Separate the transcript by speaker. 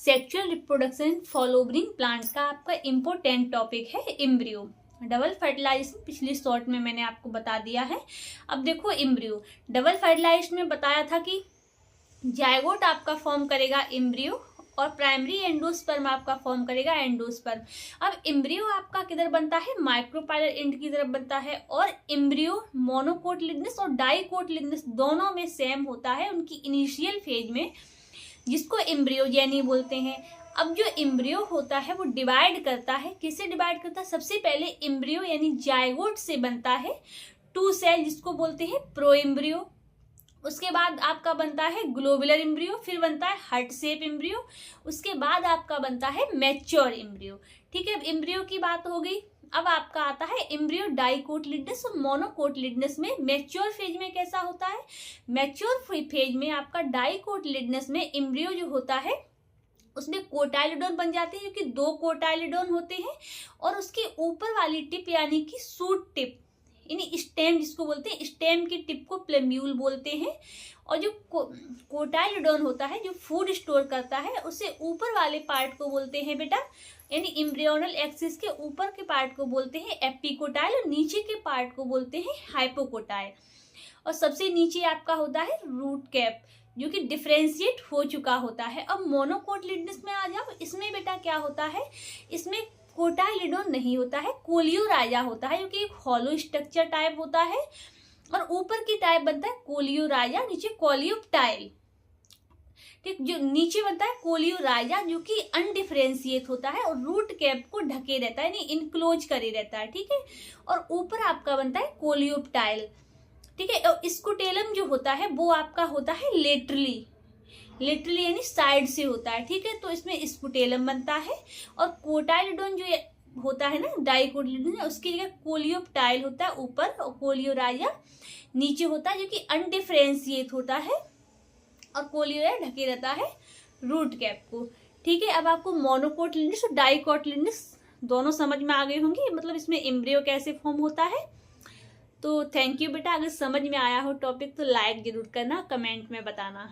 Speaker 1: Sexual reproduction in फॉलोब्रिंग plants का आपका important topic है एम्ब्रियो। डबल फर्टिलाइजेशन पिछली शॉर्ट में मैंने आपको बता दिया है। अब देखो एम्ब्रियो, डबल फर्टिलाइजेशन में बताया था कि जायगोट आपका फॉर्म करेगा एम्ब्रियो और प्राइमरी एंडोस्पर्म आपका फॉर्म करेगा एंडोस्पर्म। अब एम्ब्रियो आपका किधर बनता है, माइक्रोपाइलर एंड की तरफ बनता है, और एम्ब्रियो मोनोकोटिलिडनस और डाइकोटिलिडनस दोनों में सेम होता है उनकी इनिशियल फेज में, जिसको एम्ब्रियोजेनी बोलते हैं। अब जो एम्ब्रियो होता है वो डिवाइड करता है, किससे डिवाइड करता है, सबसे पहले एम्ब्रियो यानी जायगोट से बनता है टू सेल जिसको बोलते हैं प्रोएम्ब्रियो। उसके बाद आपका बनता है ग्लोबुलर एम्ब्रियो, फिर बनता है हार्ट शेप एम्ब्रियो, उसके बाद आपका बनता है मैच्योर एम्ब्रियो। ठीक है, अब एम्ब्रियो की बात हो गई। अब आपका आता है एम्ब्रियो डाइकोटिलिडनस और मोनोकोटिलिडनस में। मैच्योर फेज में कैसा होता है, मैच्योर फेज में आपका डाइकोटिलिडनस में एम्ब्रियो जो होता है उसमें कोटाइलिडोन बन जाते हैं, क्योंकि दो कोटाइलिडोन होते हैं, और उसके ऊपर वाली टिप यानी कि सूट टिप यानी स्टेम जिसको बोलते हैं, स्टेम की टिप को प्लेम्यूल बोलते हैं। और जो कोटाइलिडोन होता है जो फूड स्टोर करता है, उससे ऊपर वाले पार्ट को बोलते हैं बेटा, यानी एम्ब्रियोनल एक्सिस के ऊपर के पार्ट को बोलते हैं एपिकोटाइल और नीचे के पार्ट को बोलते हैं हाइपोकोटाइल। और सबसे नीचे आपका होता है रूट कैप जो कि डिफ्रेंशिएट हो चुका होता है। अब मोनोकोटिलिडनस में आ जाओ, इसमें बेटा क्या होता है, इसमें कोटाइलिडोन नहीं होता है, कोलियोराइजा होता है, जो कि एक हॉलो स्ट्रक्चर टाइप होता है, और ऊपर की टाइप बनता है कोलियोराइजा, नीचे कोलियोप्टाइल। ठीक, जो नीचे बनता है कोलियोराइजा जो कि अनडिफरेंशिएट होता है और रूट कैप को ढके रहता है यानी इनक्लोज करे रहता है। ठीक है, और ऊपर आपका बनता है कोलियोप्टाइल। ठीक है, और स्कूटेलम जो होता है वो आपका होता है लेटरली यानी साइड से होता है। ठीक है, तो इसमें स्कूटेलम बनता है, और कोटाइलिडोन जो होता है ना डाइकोटिलिडोन, उसकी जगह कोलियोप्टाइल होता है ऊपर, और कोलियोराइजा नीचे होता है जो कि अनडिफरेंशिएट होता है, और कोलियोराइजा ढके रहता है रूट कैप को। ठीक है, अब आपको मोनोकोटिलिडनस और डाइकोटिलिडनस दोनों समझ में आ गए होंगे, मतलब इसमें एम्ब्रियो कैसे फॉर्म होता है। तो थैंक यू बेटा, अगर समझ में आया हो टॉपिक तो लाइक जरूर करना, कमेंट में बताना।